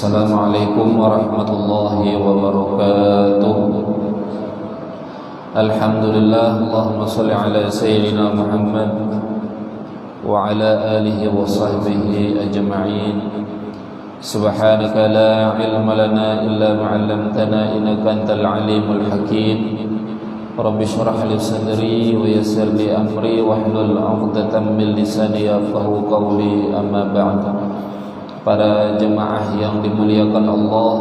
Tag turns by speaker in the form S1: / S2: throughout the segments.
S1: Assalamualaikum warahmatullahi wabarakatuh. Alhamdulillah, Allahumma salli ala sayyidina Muhammad wa ala alihi wa sahbihi ajma'in. Subhanaka la ilma lana illa ma 'allamtana innaka antal alimul hakim. Rabbi shrah li sadri wa yassir li amri wahlul 'uqdatam min lisani yafqahu qawli, amma ba'd. Para jemaah yang dimuliakan Allah,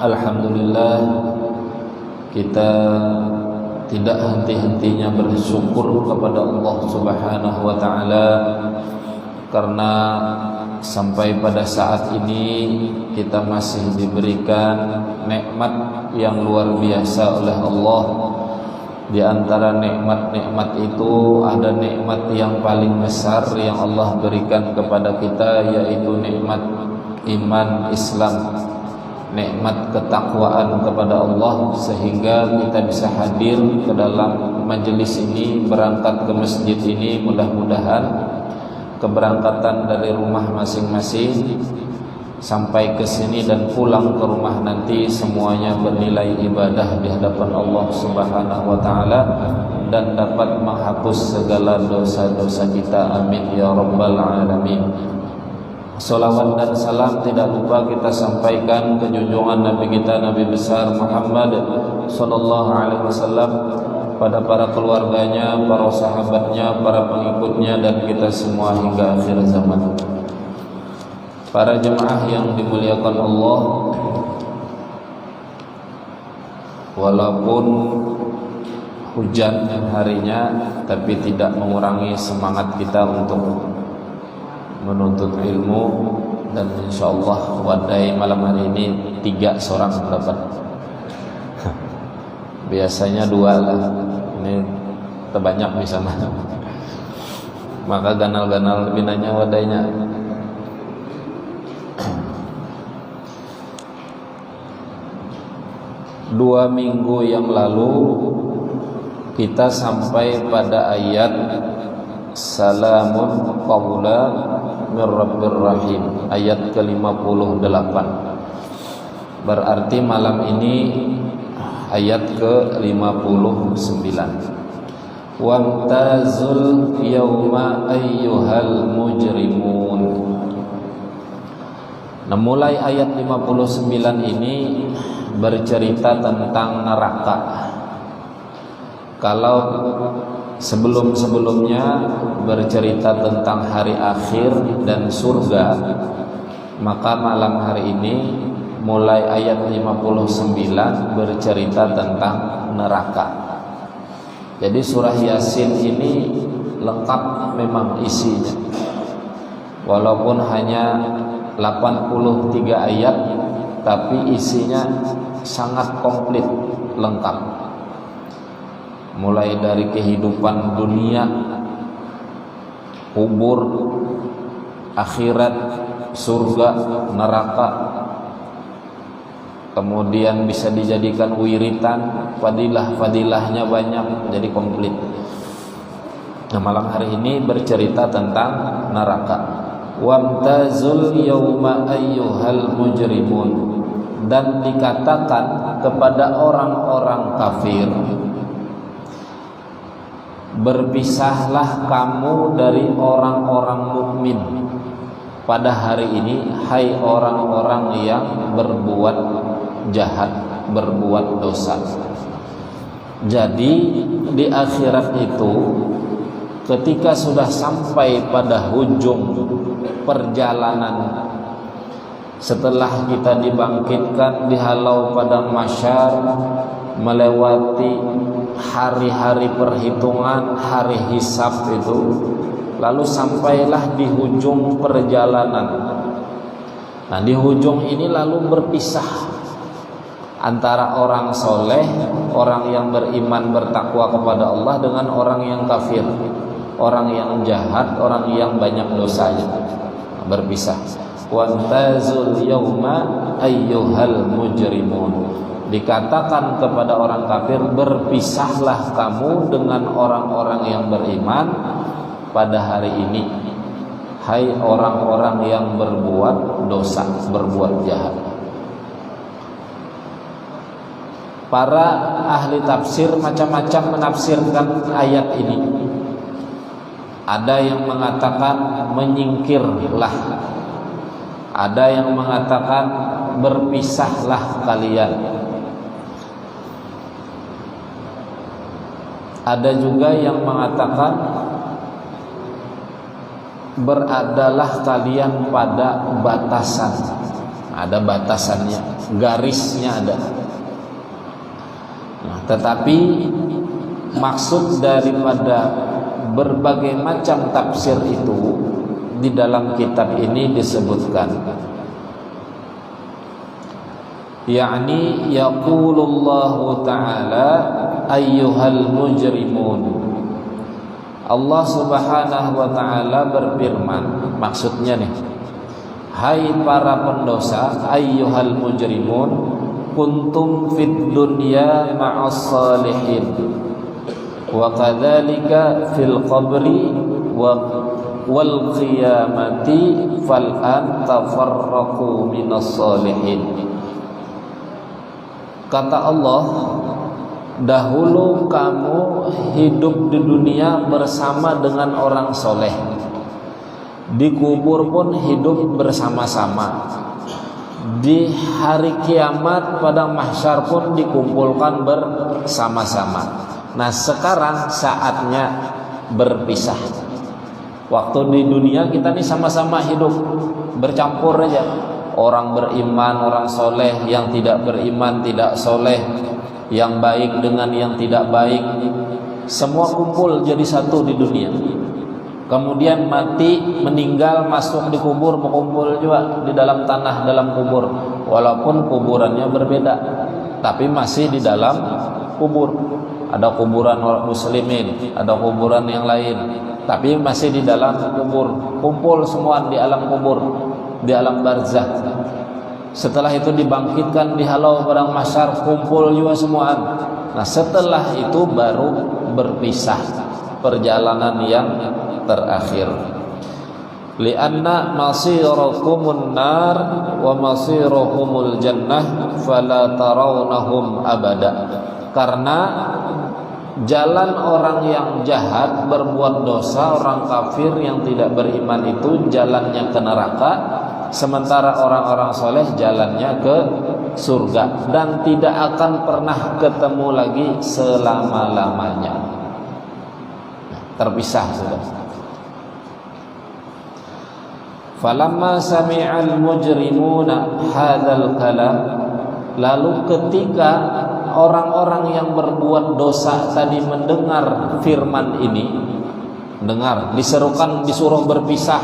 S1: alhamdulillah kita tidak henti-hentinya bersyukur kepada Allah Subhanahu wa taala karena sampai pada saat ini kita masih diberikan nikmat yang luar biasa oleh Allah. Di antara nikmat-nikmat itu ada nikmat yang paling besar yang Allah berikan kepada kita, yaitu nikmat iman Islam, nikmat ketakwaan kepada Allah, sehingga kita bisa hadir ke dalam majelis ini, berangkat ke masjid ini. Mudah-mudahan keberangkatan dari rumah masing-masing sampai ke sini dan pulang ke rumah nanti semuanya bernilai ibadah di hadapan Allah Subhanahu wa taala dan dapat menghapus segala dosa-dosa kita. Amin ya rabbal alamin. Salawat dan salam tidak lupa kita sampaikan ke junjungan Nabi kita, Nabi besar Muhammad sallallahu alaihi wasallam, pada para keluarganya, para sahabatnya, para pengikutnya, dan kita semua hingga akhir zaman. Para jemaah yang dimuliakan Allah, walaupun hujan harinya, tapi tidak mengurangi semangat kita untuk menuntut ilmu. Dan insyaallah wadai malam hari ini 3 seorang dapat. Biasanya 2 lah, ini terbanyak bisa maka ganal-ganal binanya wadainya. 2 minggu yang lalu kita sampai pada ayat Salamun qawlan mir rabbir rahim, ayat ke-58. Berarti malam ini ayat ke-59. Wamtazul yawma ayyuhal mujrimun. Nah, mulai ayat 59 ini bercerita tentang neraka. Kalau sebelum-sebelumnya bercerita tentang hari akhir dan surga, maka malam hari ini mulai ayat 59 bercerita tentang neraka. Jadi surah Yasin ini lengkap memang isinya, walaupun hanya 83 ayat, tapi isinya sangat komplit, lengkap. Mulai dari kehidupan dunia, kubur, akhirat, surga, neraka, kemudian bisa dijadikan wiritan, fadilah-fadilahnya banyak, jadi komplit. Nah, malam hari ini bercerita tentang neraka. Wamtazul yawma ayyuhal mujrimun. Dan dikatakan kepada orang-orang kafir, berpisahlah kamu dari orang-orang mukmin pada hari ini, hai orang-orang yang berbuat jahat, berbuat dosa. Jadi di akhirat itu, ketika sudah sampai pada ujung perjalanan, setelah kita dibangkitkan, dihalau padang mahsyar, melewati hari-hari perhitungan, hari hisab itu, lalu sampailah di ujung perjalanan. Nah, di ujung ini lalu berpisah antara orang soleh, orang yang beriman bertakwa kepada Allah, dengan orang yang kafir, orang yang jahat, orang yang banyak dosanya. Berpisah. Wantazul yawma ayyuhal mujrimun. Dikatakan kepada orang kafir, berpisahlah kamu dengan orang-orang yang beriman pada hari ini, hai orang-orang yang berbuat dosa, berbuat jahat. Para ahli tafsir macam-macam menafsirkan ayat ini. Ada yang mengatakan menyingkirlah, ada yang mengatakan berpisahlah kalian, ada juga yang mengatakan beradalah kalian pada batasan. Ada batasannya, garisnya ada. Nah, tetapi maksud daripada berbagai macam tafsir itu di dalam kitab ini disebutkan, yakni yaqulullahu ta'ala ayyuhal mujrimun. Allah subhanahu wa ta'ala berfirman, maksudnya nih, hai para pendosa, ayyuhal mujrimun, kuntum fid dunya ma'as salihin wa kadzalika fil qabri wal qiyamati fal an tafarraqu minas salihin. Kata Allah, dahulu kamu hidup di dunia bersama dengan orang soleh, di kubur pun hidup bersama-sama, di hari kiamat pada mahsyar pun dikumpulkan bersama-sama. Nah, sekarang saatnya berpisah. Waktu di dunia kita nih sama-sama hidup, bercampur aja. Orang beriman, orang soleh, yang tidak beriman, tidak soleh, yang baik dengan yang tidak baik, semua kumpul jadi satu di dunia. Kemudian mati, meninggal, masuk di kubur, berkumpul juga di dalam tanah, dalam kubur. Walaupun kuburannya berbeda, tapi masih di dalam kubur. Ada kuburan orang muslimin, ada kuburan yang lain, tapi masih di dalam kubur. Kumpul semua di alam kubur, di alam barzakh. Setelah itu dibangkitkan, dihalau padang mahsyar, kumpul juga semuaan. Nah, setelah itu baru berpisah, perjalanan yang terakhir. Lianna masirakumun nar wa masiruhumul jannah fala tarawnahum abada. Karena jalan orang yang jahat, berbuat dosa, orang kafir yang tidak beriman itu jalannya ke neraka, sementara orang-orang soleh jalannya ke surga, dan tidak akan pernah ketemu lagi selama-lamanya. Terpisah sudah. Falamma sami'al mujrimuna hadzal kalam, lalu ketika orang-orang yang berbuat dosa tadi mendengar firman ini, dengar diserukan, disuruh berpisah,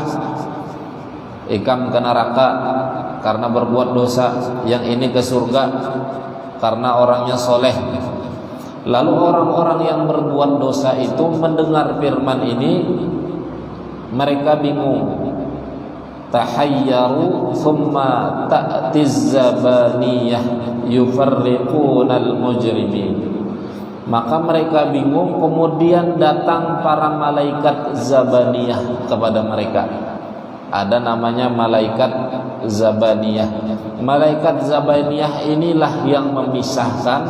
S1: ikam ke neraka karena berbuat dosa, yang ini ke surga karena orangnya soleh. Lalu orang-orang yang berbuat dosa itu mendengar firman ini, mereka bingung. Tahayyaru thumma ta'tiz zabaniyah yufarriqunal mujrimin. Maka mereka bingung, kemudian datang para malaikat zabaniyah kepada mereka. Ada namanya malaikat zabaniyah. Malaikat zabaniyah inilah yang memisahkan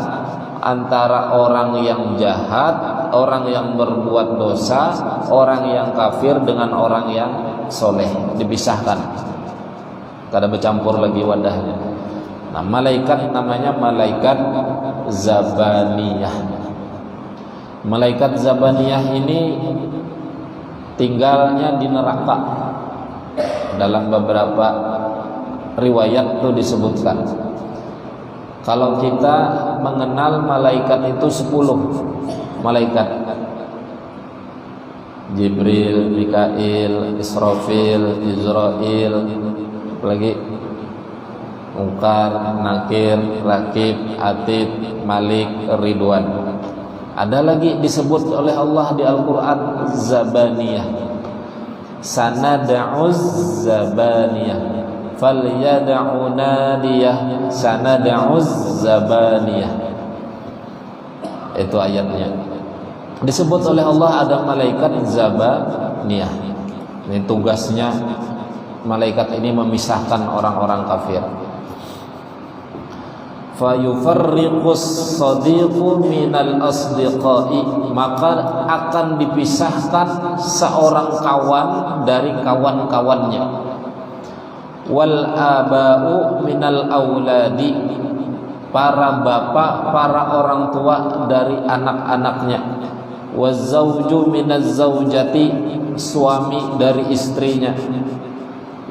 S1: antara orang yang jahat, orang yang berbuat dosa, orang yang kafir dengan orang yang soleh, dipisahkan. Kada bercampur lagi wadahnya. Nah, malaikat namanya malaikat zabaniyah. Malaikat zabaniyah ini tinggalnya di neraka. Dalam beberapa riwayat itu disebutkan, kalau kita mengenal malaikat itu 10 malaikat, Jibril, Mikail, Israfil, Izrail, lagi Munkar, Nakir, Rakib, Atid, Malik, Ridwan. Ada lagi disebut oleh Allah di Al-Quran Zabaniyah. Sanada'uz Zabaniyah, falyad'u nadiyah, sanada'uz Zabaniyah. Itu ayatnya. Disebut oleh Allah ada malaikat Zabaniyah. Ini tugasnya malaikat ini memisahkan orang-orang kafir. Fayufarriqus sadiqu minal asdiqai, maka akan dipisahkan seorang kawan dari kawan-kawannya. Wal aba'u minal auladi, para bapak, para orang tua dari anak-anaknya. Wazauju minaz zaujati, suami dari istrinya.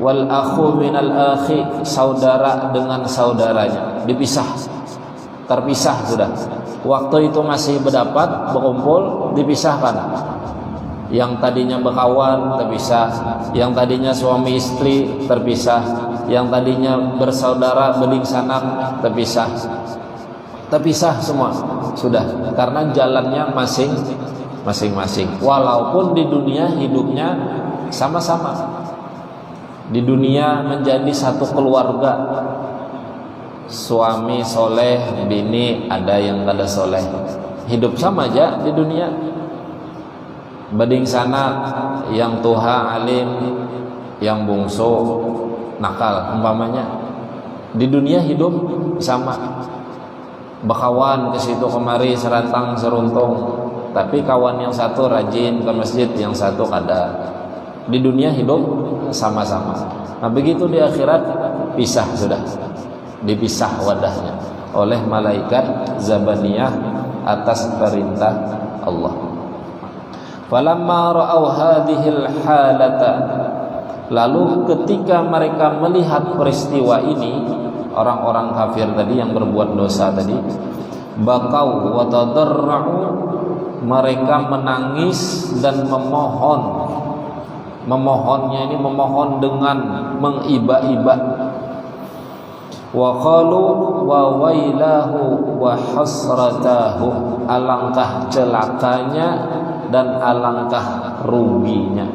S1: Wal akhu minal akhi, saudara dengan saudaranya. Dipisah, terpisah sudah. Waktu itu masih berdapat, berkumpul, dipisahkan. Yang tadinya berkawan terpisah, yang tadinya suami istri terpisah, yang tadinya bersaudara beling sanak terpisah. Terpisah semua sudah, karena jalannya masing-masing. Walaupun di dunia hidupnya sama-sama, di dunia menjadi satu keluarga, suami soleh, bini ada yang kada soleh, hidup sama aja di dunia. Bading sana yang tuha alim, yang bungsu nakal umpamanya, di dunia hidup sama, berkawan ke situ kemari serantang seruntung, tapi kawan yang satu rajin ke masjid, yang satu kada. Di dunia hidup sama-sama. Nah begitu di akhirat pisah sudah, dipisah wadahnya oleh malaikat Zabaniyah atas perintah Allah. Falamma ra'au hadhil halata, lalu ketika mereka melihat peristiwa ini, orang-orang kafir tadi yang berbuat dosa tadi, bakau wa tadarra'u, mereka menangis dan memohon. Memohonnya ini memohon dengan mengiba-iba. Wa qalu wa wailahu wa hasratahu, alangkah celakanya dan alangkah ruginya.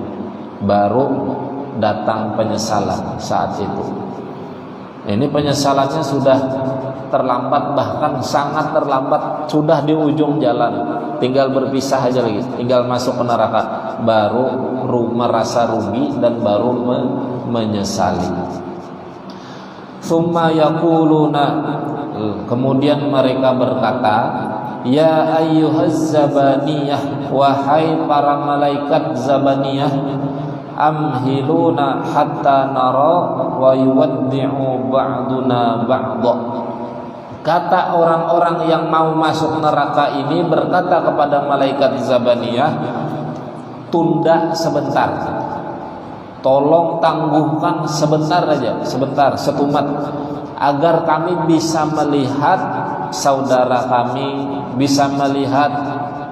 S1: Baru datang penyesalan saat itu. Ini penyesalannya sudah terlambat, bahkan sangat terlambat, sudah di ujung jalan, tinggal berpisah aja lagi, tinggal masuk ke neraka, baru merasa rugi dan baru menyesali. Tsumma yaquluna, kemudian mereka berkata, ya ayyuhaz zabaniyah, wahai para malaikat Zabaniyah, amhiluna hatta nara wa yuwaddi'u ba'duna ba'dha. Kata orang-orang yang mau masuk neraka ini berkata kepada malaikat Zabaniyah, tunda sebentar, tolong tangguhkan sebentar aja, sebentar, setumat, agar kami bisa melihat saudara kami, bisa melihat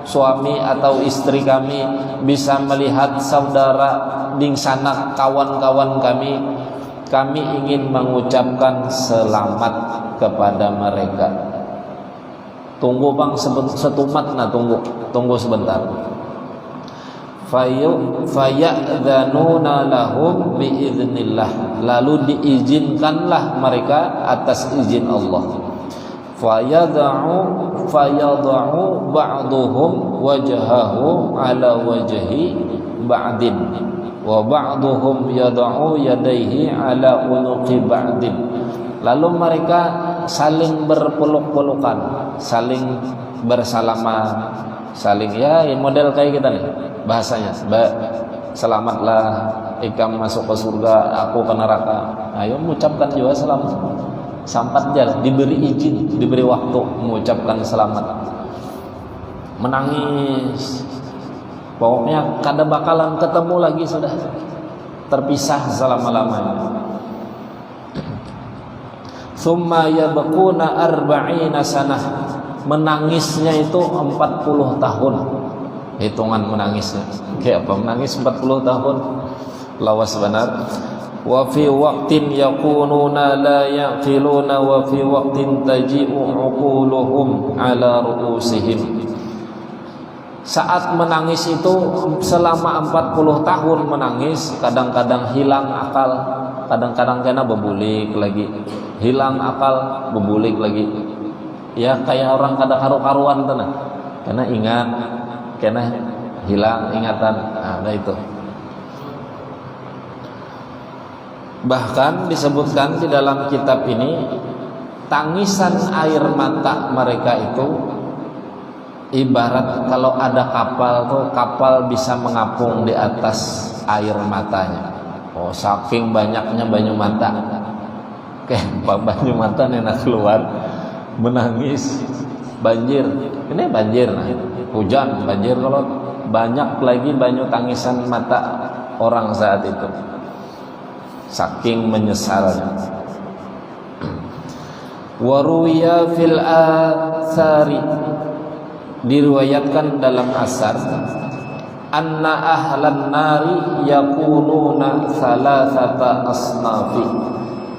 S1: suami atau istri kami, bisa melihat saudara ding sanak kawan-kawan kami. Kami ingin mengucapkan selamat kepada mereka. Tunggu bang setumat, nah tunggu sebentar. Faya'dhanuna lahum biiznillah, lalu diizinkanlah mereka atas izin Allah. Fayad'u ba'duhum wajhahu ala wajhi ba'din wa ba'duhum yad'u yadayhi ala unuqi ba'din. Lalu mereka saling berpeluk-pelukan, saling bersalaman, saling ya model kayak kita nih bahasanya. Selamatlah ikam masuk ke surga, aku ke neraka. Ayo mengucapkan juga selamat. Sampat jalan, diberi izin, diberi waktu mengucapkan selamat. Menangis, pokoknya kada bakalan ketemu lagi, sudah terpisah selama-lamanya. Tsumma yabquna arba'ina sanah, menangisnya itu 40 tahun. Hitungan menangisnya kayak apa? Menangis 40 tahun, lawas benar. Wa fi waqtin yakununa la yaqiluna wa fi waqtin taji'u uquluhum ala ru'usihim. Saat menangis itu selama 40 tahun menangis, kadang-kadang hilang akal, kadang-kadang kena bebulik lagi, hilang akal, bebulik lagi. Ya kayak orang kada karu-karuan tanah. Karena ingat, kena hilang ingatan. Nah, itu. Bahkan disebutkan di dalam kitab ini, tangisan air mata mereka itu ibarat kalau ada kapal tuh, kapal bisa mengapung di atas air matanya. Oh, saking banyaknya banyu mata. Kayak banyu mata enak keluar, menangis, banjir. Ini banjir, nah, hujan, banjir. Kalau banyak lagi banyu tangisan mata orang saat itu, saking menyesalnya. Waruya fil athari, diriwayatkan dalam asar, anna ahlan nari yakununa salasata asnafi,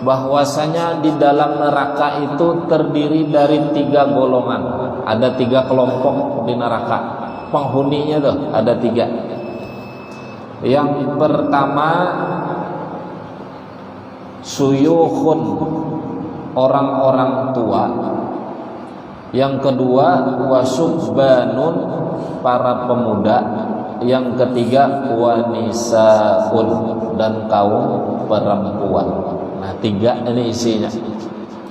S1: bahwasanya di dalam neraka itu terdiri dari 3 golongan. Ada 3 kelompok di neraka, penghuninya tuh ada 3. Yang pertama suyukhun, orang-orang tua. Yang kedua wasubbanun, para pemuda. Yang ketiga wanisaun, dan kaum perempuan. Nah, 3 ini isinya,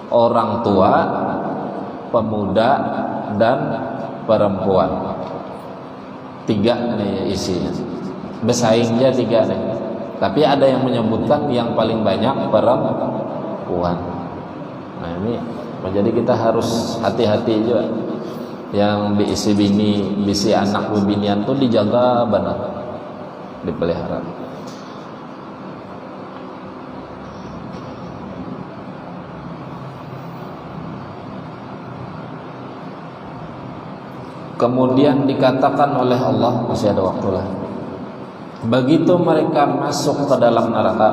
S1: orang tua, pemuda, dan perempuan. 3 ini isinya, bersaingnya 3 nih. Tapi ada yang menyebutkan yang paling banyak perempuan. Nah, ini jadi kita harus hati-hati juga. Yang diisi bini, bisi anak bebinian tuh dijaga benar, dipelihara. Kemudian dikatakan oleh Allah, masih ada waktu lah, begitu mereka masuk ke dalam neraka,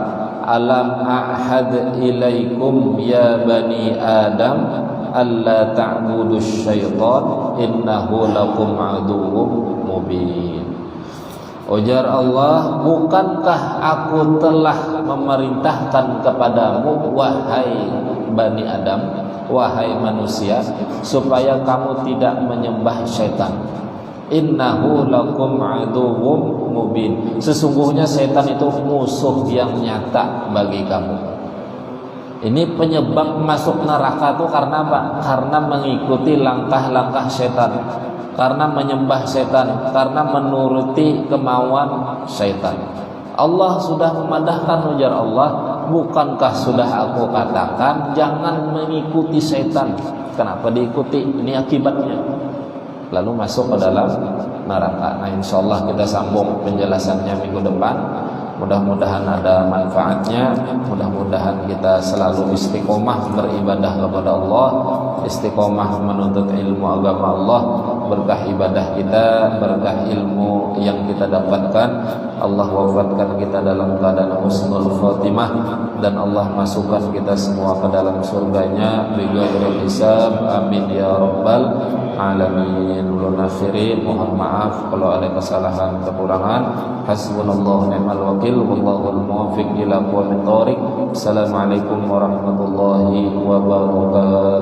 S1: alam ahad ilaikum ya bani adam alla ta'budus syaitan innahu lakum aduwwum mubin. Ujar Allah, bukankah aku telah memerintahkan kepadamu wahai bani Adam, wahai manusia, supaya kamu tidak menyembah syaitan. Innahu lakum aduwwum mubin, sesungguhnya setan itu musuh yang nyata bagi kamu. Ini penyebab masuk neraka itu karena apa? Karena mengikuti langkah-langkah setan, karena menyembah setan, karena menuruti kemauan setan. Allah sudah memadahkan, ujar Allah, bukankah sudah aku katakan jangan mengikuti setan? Kenapa diikuti? Ini akibatnya. Lalu masuk ke dalam neraka. Nah, insyaallah kita sambung penjelasannya minggu depan. Mudah-mudahan ada manfaatnya. Mudah-mudahan kita selalu istiqomah beribadah kepada Allah, istiqomah menuntut ilmu agama Allah. Berkah ibadah kita, berkah ilmu yang kita dapatkan, Allah wafatkan kita dalam keadaan husnul khotimah, dan Allah masukkan kita semua ke dalam surganya bighairi hisab. Amin ya rabbal alamin. Ulun akhirin, mohon maaf kalau ada kesalahan kekurangan. Hasbunallahu ni'mal wakil, wallahul muwaffiq ila aqwamit thoriq. Assalamualaikum warahmatullahi wabarakatuh.